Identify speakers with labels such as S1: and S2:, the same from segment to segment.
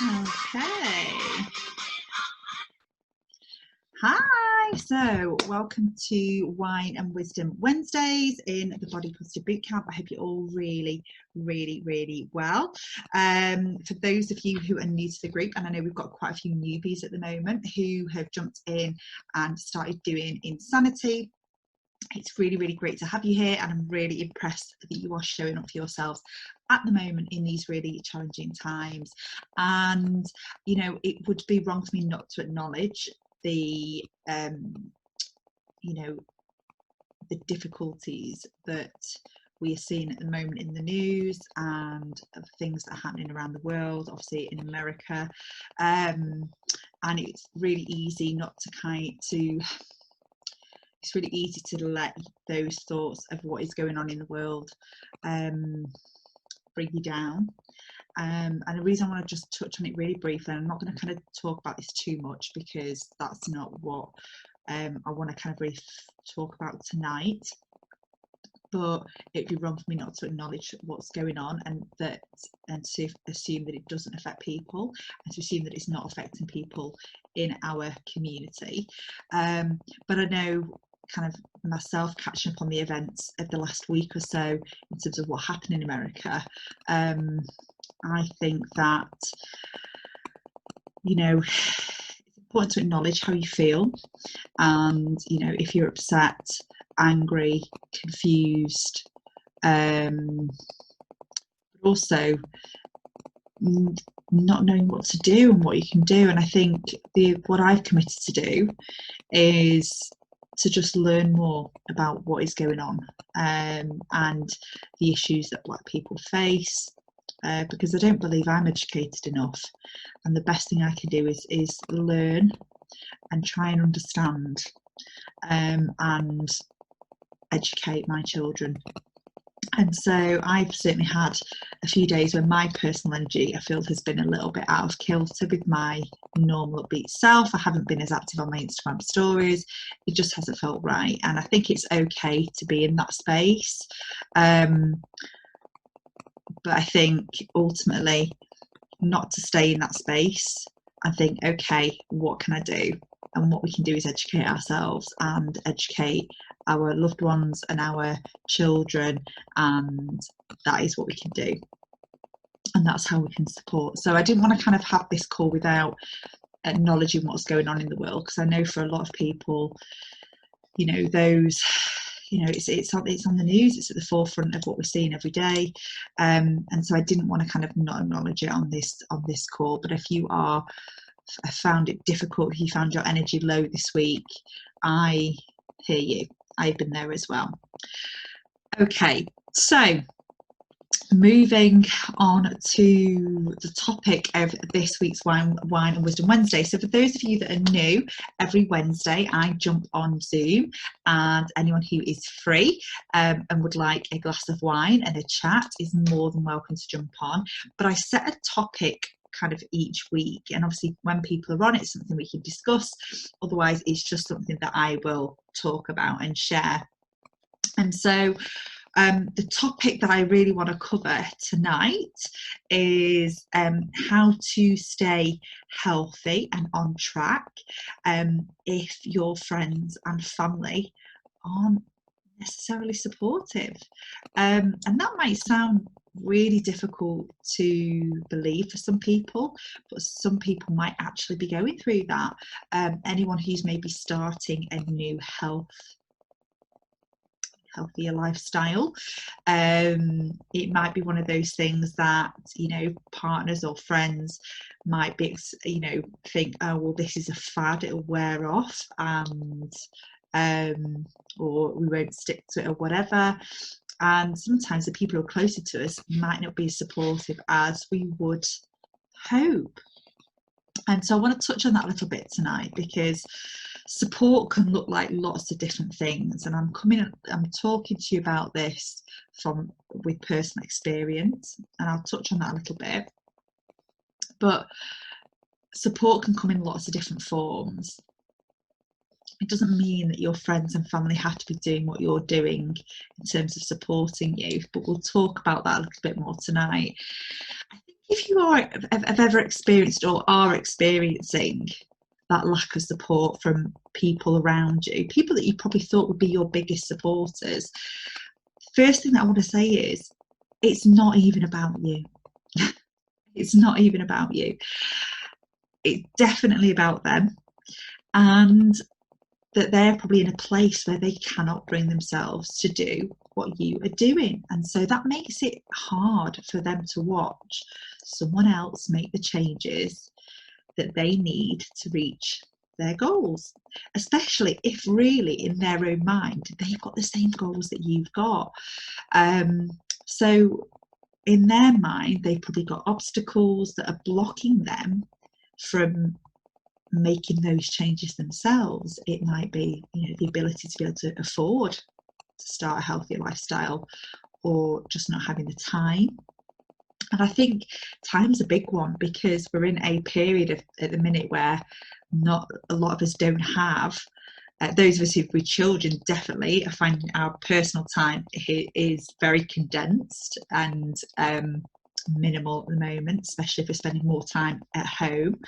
S1: Okay. Hi, so welcome to Wine and Wisdom Wednesdays in the Body Positive Bootcamp. I hope you're all really well. For those of you who are new to the group, and I know we've got quite a few newbies at the moment who have jumped in and started doing Insanity, it's really great to have you here, and I'm really impressed that you are showing up for yourselves at the moment in these really challenging times. And you know, it would be wrong for me not to acknowledge the you know, the difficulties that we are seeing at the moment in the news and of things that are happening around the world, obviously in America, and it's really easy it's really easy to let those thoughts of what is going on in the world bring you down. And the reason I want to just touch on it really briefly, and I'm not going to kind of talk about this too much because that's not what I want to kind of really talk about tonight, but it'd be wrong for me not to acknowledge what's going on, and to assume that it doesn't affect people, and to assume that it's not affecting people in our community. But I know, kind of myself, catching up on the events of the last week or so in terms of what happened in America, I think that, you know, it's important to acknowledge how you feel, and you know, if you're upset, angry, confused, but also not knowing what to do and what you can do. And I think what I've committed to do is to just learn more about what is going on, and the issues that Black people face, because I don't believe I'm educated enough, and the best thing I can do is learn and try and understand, and educate my children. And so I've certainly had a few days where my personal energy, I feel, has been a little bit out of kilter with my normal upbeat self. I haven't been as active on my Instagram stories. It just hasn't felt right. And I think it's okay to be in that space. But I think ultimately not to stay in that space and think, okay, what can I do? And what we can do is educate ourselves and educate our loved ones and our children, and that is what we can do, and that's how we can support. So I didn't want to kind of have this call without acknowledging what's going on in the world, because I know for a lot of people, you know, those, you know, it's on the news, it's at the forefront of what we're seeing every day, and so I didn't want to kind of not acknowledge it on this call. But if you have found it difficult, if you found your energy low this week, I hear you. I've been there as well. Okay, so moving on to the topic of this week's Wine and Wisdom Wednesday. So for those of you that are new, every Wednesday I jump on Zoom, and anyone who is free and would like a glass of wine and a chat is more than welcome to jump on. But I set a topic kind of each week, and obviously when people are on, it's something we can discuss. Otherwise, it's just something that I will talk about and share. And so the topic that I really want to cover tonight is how to stay healthy and on track if your friends and family aren't necessarily supportive. And that might sound really difficult to believe for some people, but some people might actually be going through that. Anyone who's maybe starting a new healthier lifestyle, it might be one of those things that, you know, partners or friends might be, you know, think, oh well, this is a fad, it'll wear off, and or we won't stick to it or whatever. And sometimes the people who are closer to us might not be as supportive as we would hope. And so I want to touch on that a little bit tonight, because support can look like lots of different things, and I'm talking to you about this with personal experience, and I'll touch on that a little bit. But support can come in lots of different forms. It doesn't mean that your friends and family have to be doing what you're doing in terms of supporting you, but we'll talk about that a little bit more tonight. I think if you have ever experienced or are experiencing that lack of support from people around you, people that you probably thought would be your biggest supporters, first thing that I want to say is it's not even about you. It's not even about you. It's definitely about them, and that they're probably in a place where they cannot bring themselves to do what you are doing. And so that makes it hard for them to watch someone else make the changes that they need to reach their goals, especially if really in their own mind they've got the same goals that you've got. So in their mind, they've probably got obstacles that are blocking them from making those changes themselves. It might be, the ability to be able to afford to start a healthier lifestyle, or just not having the time. And I think time's a big one, because we're in a period at the minute where not a lot of us don't have. Those of us who've with children definitely are finding our personal time is very condensed and minimal at the moment, especially if we're spending more time at home.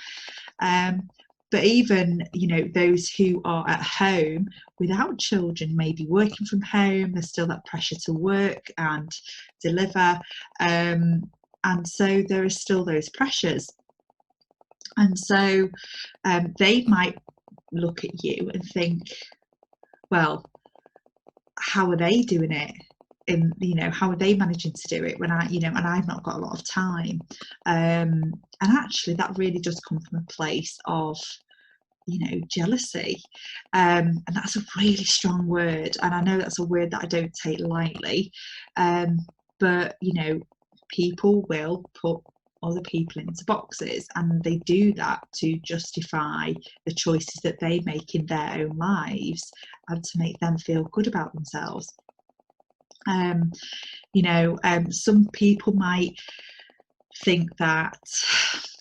S1: But even, those who are at home without children, maybe working from home, there's still that pressure to work and deliver. And so there are still those pressures. And so they might look at you and think, well, how are they doing it? And, how are they managing to do it when and I've not got a lot of time? And actually that really does come from a place of, jealousy. And that's a really strong word. And I know that's a word that I don't take lightly. But, people will put other people into boxes, and they do that to justify the choices that they make in their own lives and to make them feel good about themselves. Some people might think that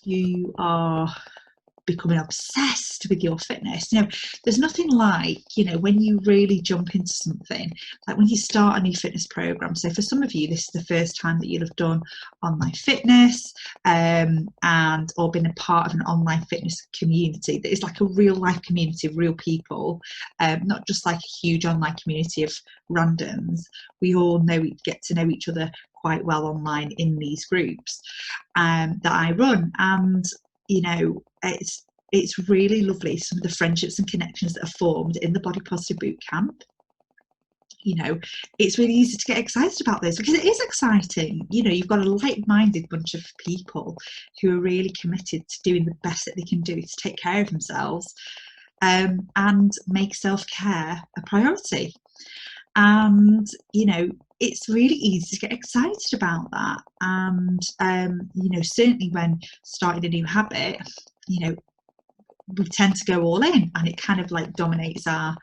S1: you are becoming obsessed with your fitness. There's nothing like, when you really jump into something, like when you start a new fitness program. So for some of you, this is the first time that you'll have done online fitness, or been a part of an online fitness community that is like a real life community of real people, not just like a huge online community of randoms. We all get to know each other quite well online in these groups that I run. And it's really lovely, some of the friendships and connections that are formed in the Body Positive Bootcamp. It's really easy to get excited about this, because it is exciting. You've got a like-minded bunch of people who are really committed to doing the best that they can do to take care of themselves, and make self-care a priority. And it's really easy to get excited about that. And certainly when starting a new habit, we tend to go all in, and it kind of like dominates our,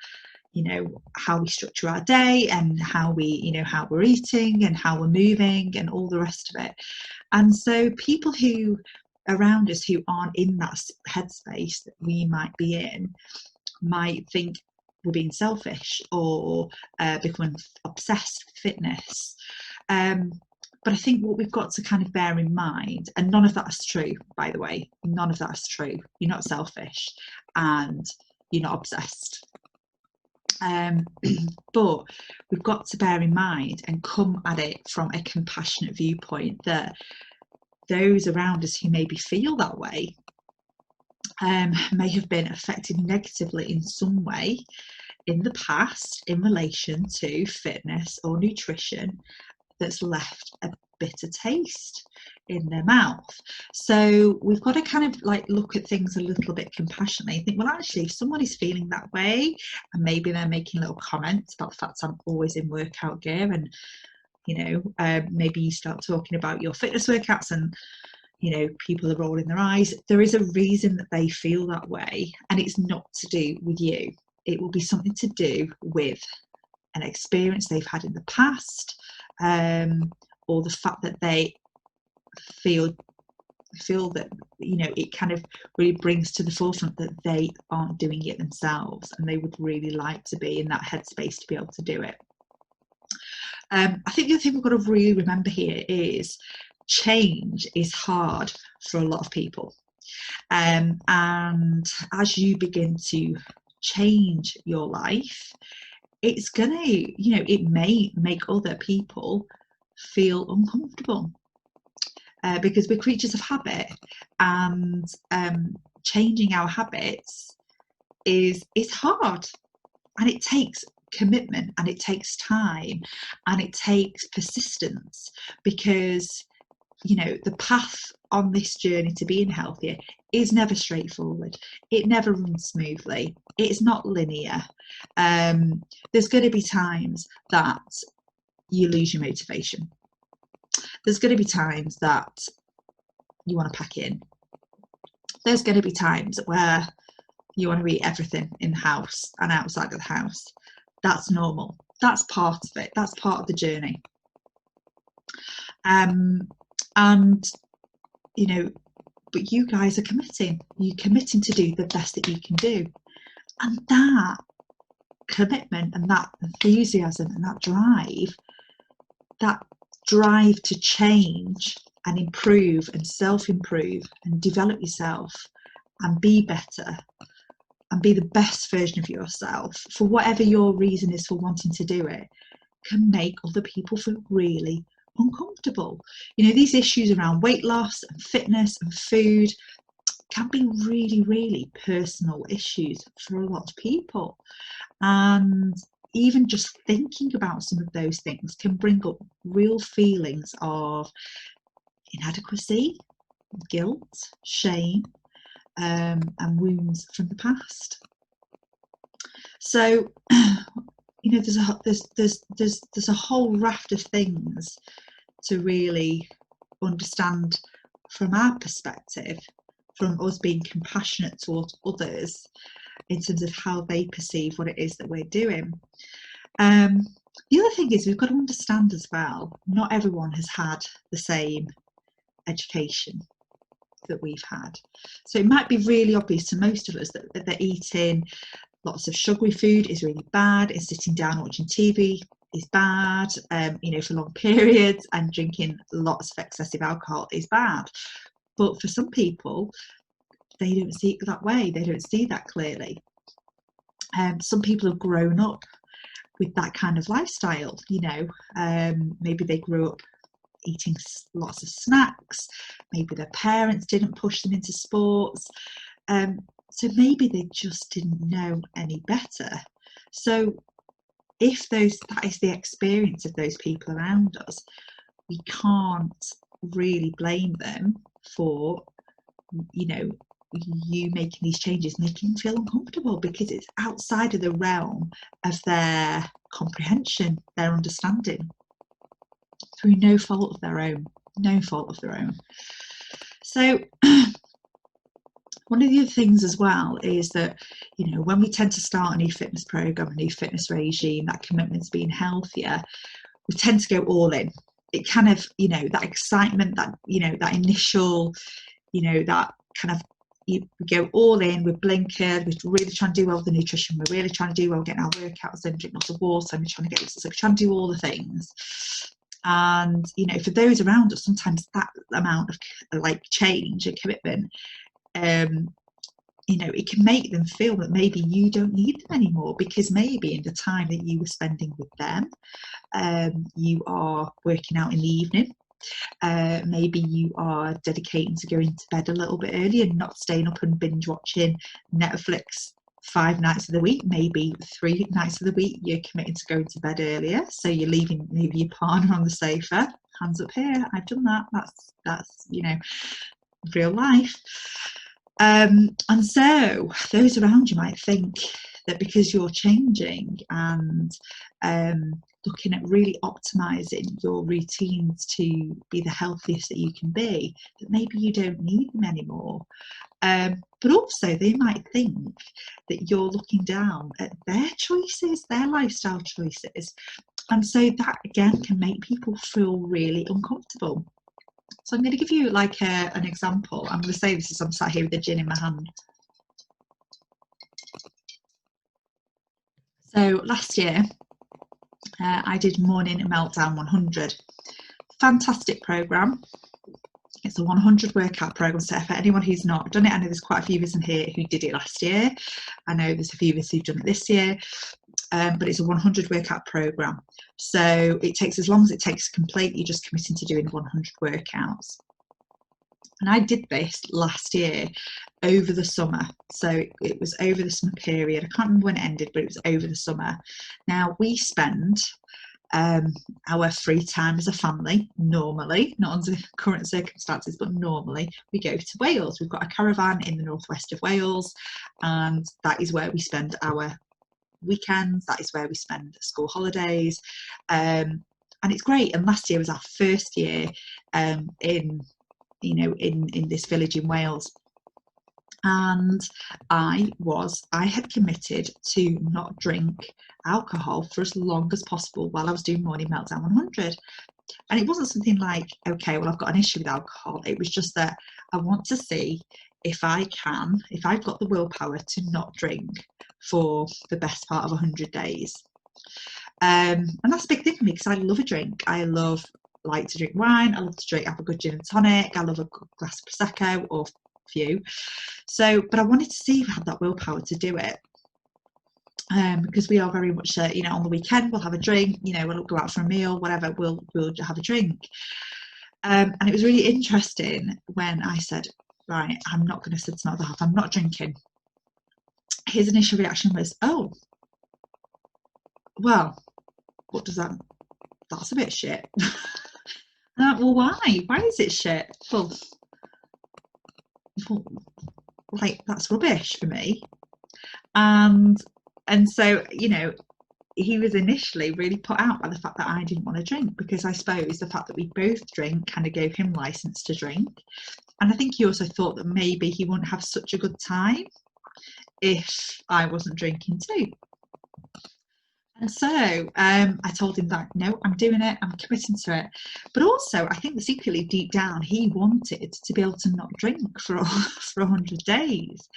S1: how we structure our day, and how we, how we're eating and how we're moving and all the rest of it. And so people who around us who aren't in that headspace that we might be in might think we're being selfish, or becoming obsessed with fitness. But I think what we've got to kind of bear in mind, and none of that is true, by the way, none of that is true. You're not selfish and you're not obsessed. But we've got to bear in mind and come at it from a compassionate viewpoint, that those around us who maybe feel that way may have been affected negatively in some way in the past in relation to fitness or nutrition, that's left a bitter taste in their mouth. So we've got to kind of like look at things a little bit compassionately and think, well, actually, if someone is feeling that way, and maybe they're making little comments about the fact I'm always in workout gear, and maybe you start talking about your fitness workouts, and people are rolling their eyes. There is a reason that they feel that way, and it's not to do with you. It will be something to do with an experience they've had in the past, or the fact that they feel that it kind of really brings to the forefront that they aren't doing it themselves, and they would really like to be in that headspace to be able to do it. I think the other thing we've got to really remember here is change is hard for a lot of people. And as you begin to change your life, it's gonna, it may make other people feel uncomfortable, because we're creatures of habit, and changing our habits is hard, and it takes commitment, and it takes time, and it takes persistence, because the path on this journey to being healthier is never straightforward. It never runs smoothly. It's not linear. There's going to be times that you lose your motivation. There's going to be times that you want to pack in. There's going to be times where you want to eat everything in the house and outside of the house. That's normal. That's part of it. That's part of the journey. And but you guys are committing. You're committing to do the best that you can do, and that commitment and that enthusiasm and that drive to change and improve and self-improve and develop yourself and be better and be the best version of yourself, for whatever your reason is for wanting to do it, can make other people feel really uncomfortable. These issues around weight loss and fitness and food can be really, really personal issues for a lot of people. And even just thinking about some of those things can bring up real feelings of inadequacy, guilt, shame, and wounds from the past. So there's a whole raft of things to really understand from our perspective, from us being compassionate towards others in terms of how they perceive what it is that we're doing. The other thing is, we've got to understand as well, not everyone has had the same education that we've had. So it might be really obvious to most of us that eating lots of sugary food is really bad, and sitting down watching TV is bad, for long periods, and drinking lots of excessive alcohol is bad. But for some people, they don't see it that way. They don't see that clearly. Some people have grown up with that kind of lifestyle. Maybe they grew up eating lots of snacks. Maybe their parents didn't push them into sports. So maybe they just didn't know any better. So if that is the experience of those people around us, we can't really blame them for, you making these changes, making them feel uncomfortable, because it's outside of the realm of their comprehension, their understanding, through no fault of their own. So one of the other things as well is that, when we tend to start a new fitness program, a new fitness regime, that commitment to being healthier, we tend to go all in. It kind of, that excitement, that, that initial, that kind of, we go all in, we're blinkered, we're really trying to do well with the nutrition, we're really trying to do well with getting our workouts in, drink lots of water, and we're trying to do all the things. And, for those around us, sometimes that amount of change and commitment, it can make them feel that maybe you don't need them anymore, because maybe in the time that you were spending with them, you are working out in the evening. Maybe you are dedicating to going to bed a little bit early and not staying up and binge watching Netflix 5 nights of the week. Maybe 3 nights of the week you're committing to going to bed earlier, so you're leaving maybe your partner on the sofa. Hands up here, I've done that. That's real life. And so those around you might think that because you're changing and looking at really optimizing your routines to be the healthiest that you can be, that maybe you don't need them anymore. But also they might think that you're looking down at their choices, their lifestyle choices. And so that again can make people feel really uncomfortable. So I'm going to give you an example. I'm going to say this as I'm sat here with a gin in my hand. So last year, I did Morning Meltdown 100. Fantastic program. It's a 100 workout program. So for anyone who's not done it, I know there's quite a few of us in here who did it last year. I know there's a few of us who've done it this year, but it's a 100 workout program. So it takes as long as it takes to complete. You're just committing to doing 100 workouts. And I did this last year over the summer. So it was over the summer period. I can't remember when it ended, but it was over the summer. Now we spend our free time as a family, normally, not under current circumstances, but normally we go to Wales. We've got a caravan in the northwest of Wales, and that is where we spend our weekends. That is where we spend school holidays, and it's great. And last year was our first year in this village in Wales, and I had committed to not drink alcohol for as long as possible while I was doing Morning Meltdown 100. And it wasn't something like, okay, well, I've got an issue with alcohol. It was just that I want to see if I've got the willpower to not drink for the best part of 100 days. And that's a big thing for me, because I love a drink. I like to drink wine. I love to have a good gin and tonic. I love a good glass of Prosecco, or few. So, but I wanted to see if I had that willpower to do it. Because we are very much, on the weekend we'll have a drink, we'll go out for a meal, whatever, we'll have a drink. And it was really interesting when I said, right, I'm not going to sit another half, I'm not drinking. His initial reaction was, oh, well, what does that's a bit shit. Well, why is it shit? Well, like, that's rubbish for me. And so, he was initially really put out by the fact that I didn't want to drink, because I suppose the fact that we both drink kind of gave him license to drink. And I think he also thought that maybe he wouldn't have such a good time if I wasn't drinking too. And so I told him that, no, I'm doing it, I'm committing to it. But also, I think that secretly deep down, he wanted to be able to not drink for 100 days.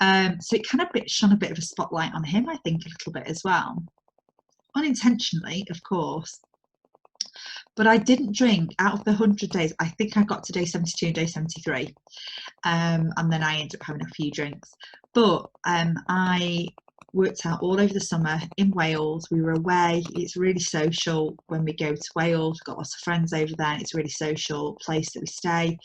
S1: So it kind of shone a bit of a spotlight on him, I think, a little bit as well. Unintentionally, of course. But I didn't drink out of the 100 days. I think I got to day 72 and day 73. And then I ended up having a few drinks. But I worked out all over the summer in Wales. We were away. It's really social when we go to Wales. We've got lots of friends over there. It's a really social place that we stay.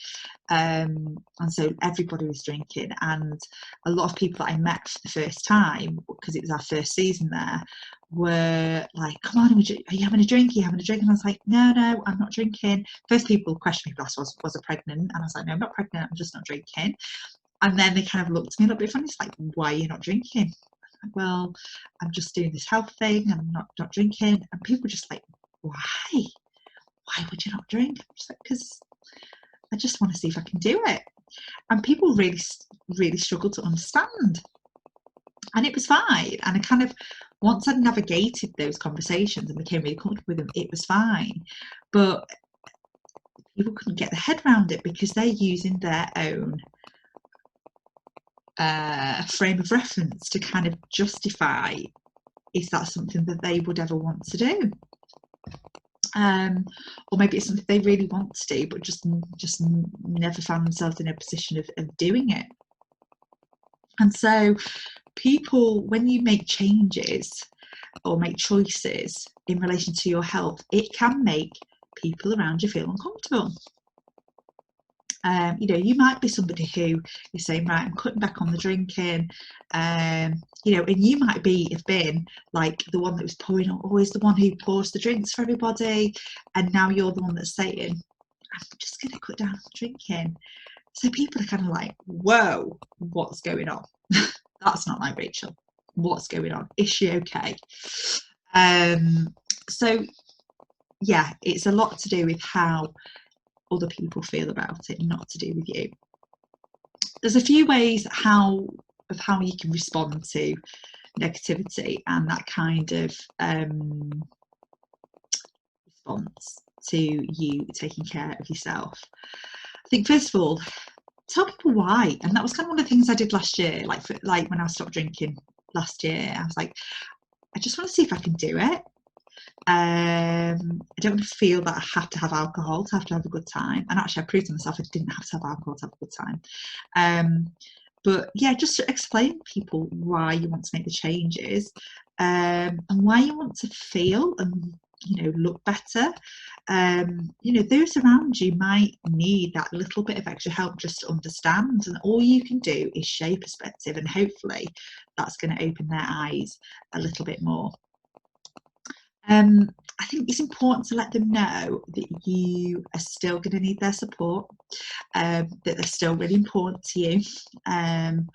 S1: And so everybody was drinking, and a lot of people that I met for the first time, because it was our first season there, were like, come on, are you having a drink? Are you having a drink? And I was like, no, I'm not drinking. First question people asked was I pregnant? And I was like, no, I'm not pregnant, I'm just not drinking. And then they kind of looked at me a little bit funny. It's like, why are you not drinking? Well, I'm just doing this health thing, I'm not drinking. And people were just like, why would you not drink? I'm just like, because I just want to see if I can do it. And people really struggled to understand, and it was fine. And I kind of, once I'd navigated those conversations and became really comfortable with them, it was fine. But people couldn't get their head around it, because they're using their own frame of reference to kind of justify, is that something that they would ever want to do? Or maybe it's something they really want to do, but just never found themselves in a position of doing it. And so people, when you make changes or make choices in relation to your health, it can make people around you feel uncomfortable. You might be somebody who is saying, right, I'm cutting back on the drinking, and you might have been like the one that was pouring, always the one who pours the drinks for everybody, and now you're the one that's saying, I'm just going to cut down on drinking. So people are kind of like, whoa, what's going on? That's not like Rachel. What's going on? Is she okay? So yeah, it's a lot to do with how other people feel about it, not to do with you. There's a few ways how you can respond to negativity and that kind of response to you taking care of yourself. I think first of all, tell people why. And that was kind of one of the things I did last year, like when I stopped drinking last year. I was like, I just want to see if I can do it. I don't want to feel that I have to have alcohol to have a good time. And actually, I proved to myself I didn't have to have alcohol to have a good time. But yeah, just to explain to people why you want to make the changes, and why you want to feel and look better. Those around you might need that little bit of extra help just to understand, and all you can do is share perspective, and hopefully that's going to open their eyes a little bit more. I think it's important to let them know that you are still going to need their support, that they're still really important to you, and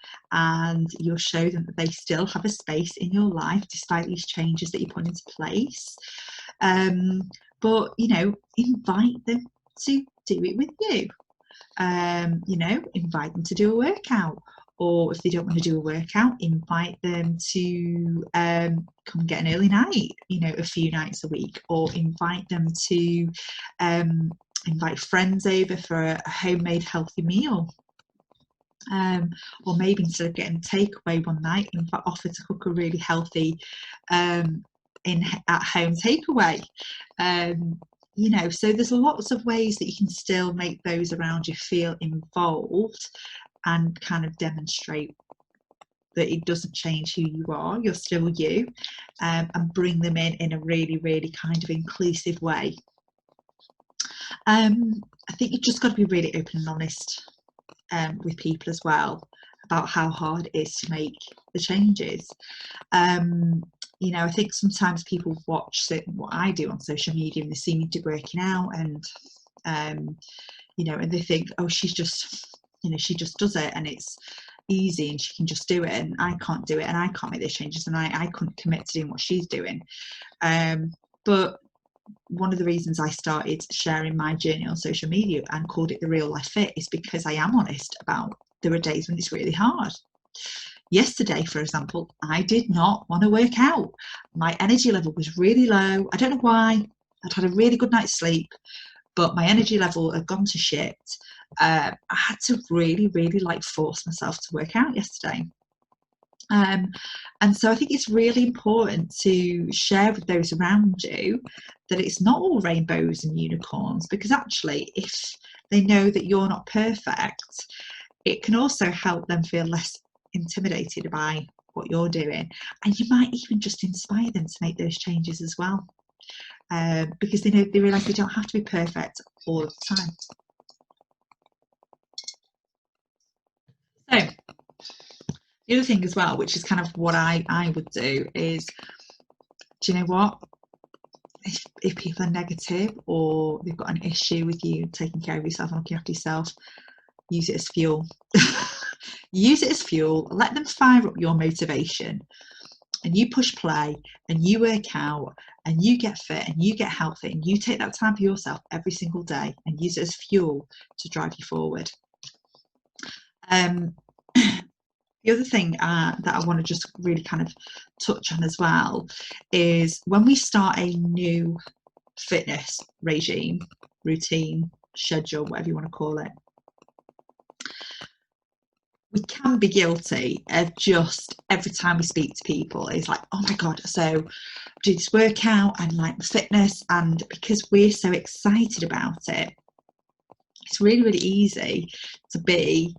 S1: you'll show them that they still have a space in your life despite these changes that you put into place. But invite them to do it with you. Invite them to do a workout, or if they don't want to do a workout, invite them to come get an early night, a few nights a week, or invite them to invite friends over for a homemade healthy meal. Or maybe instead of getting takeaway one night, offer to cook a really healthy at-home takeaway. So there's lots of ways that you can still make those around you feel involved and kind of demonstrate that it doesn't change who you are, you're still you, and bring them in a really, really kind of inclusive way. I think you've just got to be really open and honest with people as well about how hard it is to make the changes. I think sometimes people watch what I do on social media and they see me working out, and and they think, oh, she just does it and it's easy and she can just do it, and I can't do it and I can't make those changes, and I couldn't commit to doing what she's doing. But one of the reasons I started sharing my journey on social media and called it The Real Life Fit is because I am honest about there are days when it's really hard. Yesterday, for example, I did not want to work out. My energy level was really low. I don't know why. I'd had a really good night's sleep, but my energy level had gone to shit. I had to really, really force myself to work out yesterday. And so I think it's really important to share with those around you that it's not all rainbows and unicorns, because actually, if they know that you're not perfect, it can also help them feel less intimidated by what you're doing, and you might even just inspire them to make those changes as well, because they realise they don't have to be perfect all of the time. So the other thing as well, which is kind of what I would do, is, do you know what? If people are negative or they've got an issue with you taking care of yourself and looking after yourself, use it as fuel. Use it as fuel. Let them fire up your motivation, and you push play and you work out and you get fit and you get healthy and you take that time for yourself every single day and use it as fuel to drive you forward. The other thing that I want to just really kind of touch on as well is when we start a new fitness regime, routine, schedule, whatever you want to call it, we can be guilty of just every time we speak to people, it's like, oh my God, so do this workout and the fitness, and because we're so excited about it, it's really, really easy to be,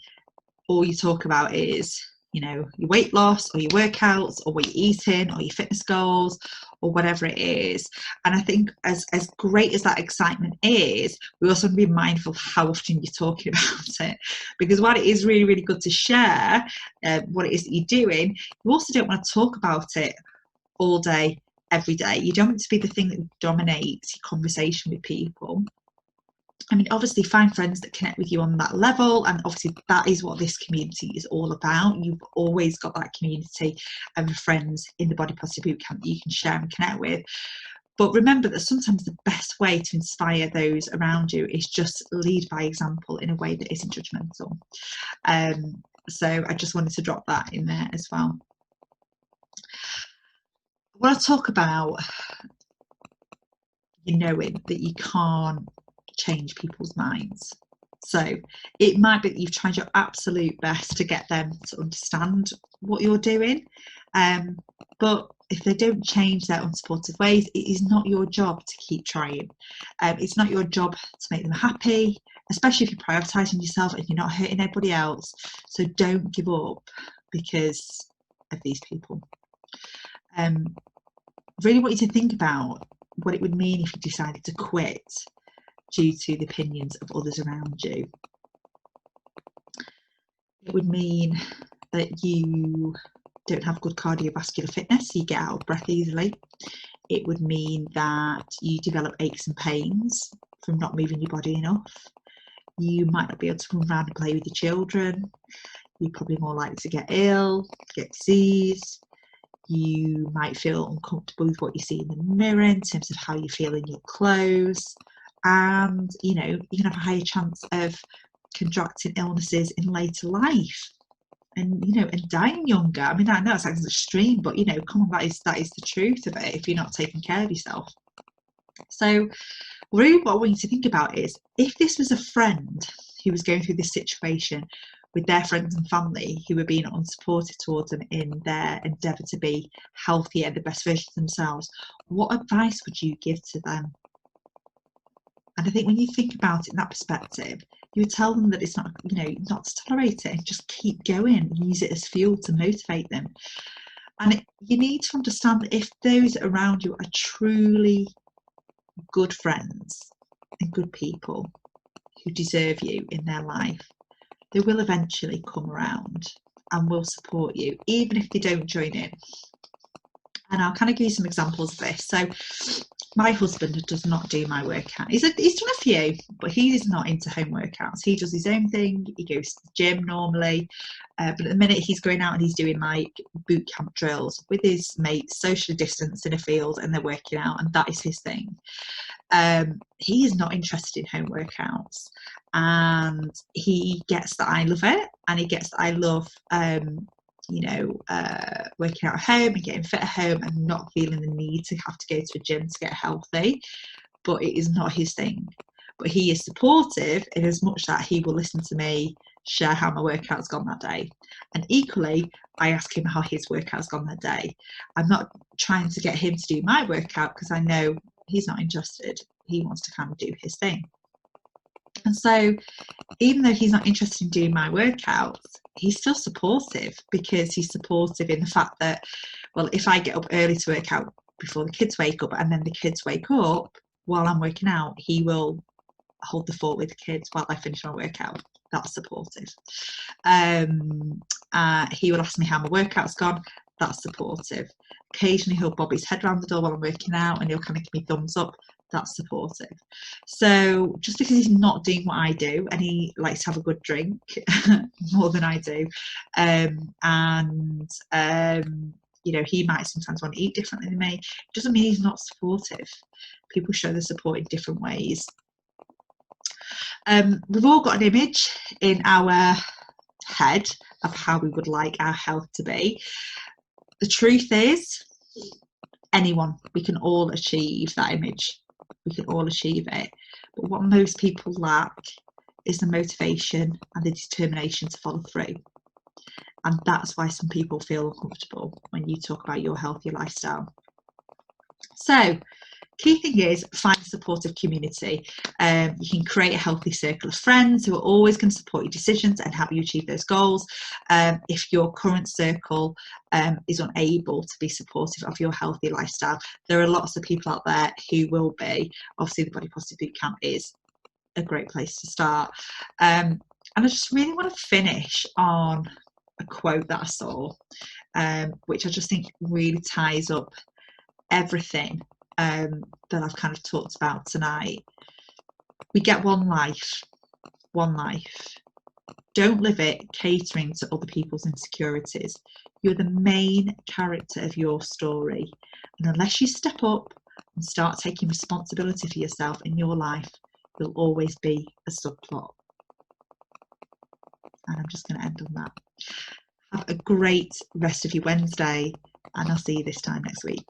S1: all you talk about is your weight loss or your workouts or what you're eating or your fitness goals or whatever it is. And I think as great as that excitement is, we also want to be mindful of how often you're talking about it, because while it is really, really good to share what it is that you're doing, you also don't want to talk about it all day, every day. You don't want it to be the thing that dominates your conversation with people. I mean, obviously find friends that connect with you on that level, and obviously that is what this community is all about. You've always got that community of friends in the Body Positive Bootcamp that you can share and connect with. But remember that sometimes the best way to inspire those around you is just lead by example in a way that isn't judgmental. So I just wanted to drop that in there as well. I want to talk about knowing that you can't change people's minds. So it might be that you've tried your absolute best to get them to understand what you're doing, but if they don't change their unsupportive ways, it is not your job to keep trying. It's not your job to make them happy, especially if you're prioritising yourself and you're not hurting anybody else. So don't give up because of these people. Really want you to think about what it would mean if you decided to quit due to the opinions of others around you. It would mean that you don't have good cardiovascular fitness, so you get out of breath easily. It would mean that you develop aches and pains from not moving your body enough. You might not be able to run around and play with your children. You're probably more likely to get ill, get disease. You might feel uncomfortable with what you see in the mirror in terms of how you feel in your clothes. And, you know, you can have a higher chance of contracting illnesses in later life. And, you know, and dying younger. I mean, I know it sounds extreme, but, you know, come on, that is the truth of it if you're not taking care of yourself. So really what I want you to think about is, if this was a friend who was going through this situation with their friends and family who were being unsupportive towards them in their endeavour to be healthier and the best version of themselves, what advice would you give to them? And I think when you think about it in that perspective, you would tell them that it's not, you know, not to tolerate it and just keep going and use it as fuel to motivate them. And you need to understand that if those around you are truly good friends and good people who deserve you in their life, they will eventually come around and will support you, even if they don't join in. And I'll kind of give you some examples of this. So my husband does not do my workout. He's done a few, but he is not into home workouts. He does his own thing. He goes to the gym normally. But at the minute he's going out and he's doing like boot camp drills with his mates, socially distanced in a field, and they're working out, and that is his thing. He is not interested in home workouts, and he gets that I love it, and he gets that I love working out at home and getting fit at home and not feeling the need to have to go to a gym to get healthy. But it is not his thing. But he is supportive in as much that he will listen to me share how my workout's gone that day, and equally I ask him how his workout's gone that day. I'm not trying to get him to do my workout because I know he's not interested. He wants to kind of do his thing. And so even though he's not interested in doing my workouts, he's still supportive, because he's supportive in the fact that, well, if I get up early to work out before the kids wake up and then the kids wake up while I'm working out, he will hold the fort with the kids while I finish my workout. That's supportive. He will ask me how my workout's gone. That's supportive. Occasionally he'll bob his head around the door while I'm working out and he'll kind of give me thumbs up. That's supportive. So just because he's not doing what I do, and he likes to have a good drink more than I do, he might sometimes want to eat differently than me, doesn't mean he's not supportive. People show their support in different ways. We've all got an image in our head of how we would like our health to be. The truth is, we can all achieve that image. We can all achieve it. But what most people lack is the motivation and the determination to follow through. And that's why some people feel uncomfortable when you talk about your healthy lifestyle. So, key thing is, find a supportive community. You can create a healthy circle of friends who are always going to support your decisions and help you achieve those goals. If your current circle is unable to be supportive of your healthy lifestyle, there are lots of people out there who will be. Obviously, the Body Positive Bootcamp is a great place to start. And I just really want to finish on a quote that I saw, which I just think really ties up everything that I've kind of talked about tonight. We get one life. Don't live it catering to other people's insecurities. You're the main character of your story, and unless you step up and start taking responsibility for yourself in your life, you'll always be a subplot. And I'm just going to end on that. Have a great rest of your Wednesday, and I'll see you this time next week.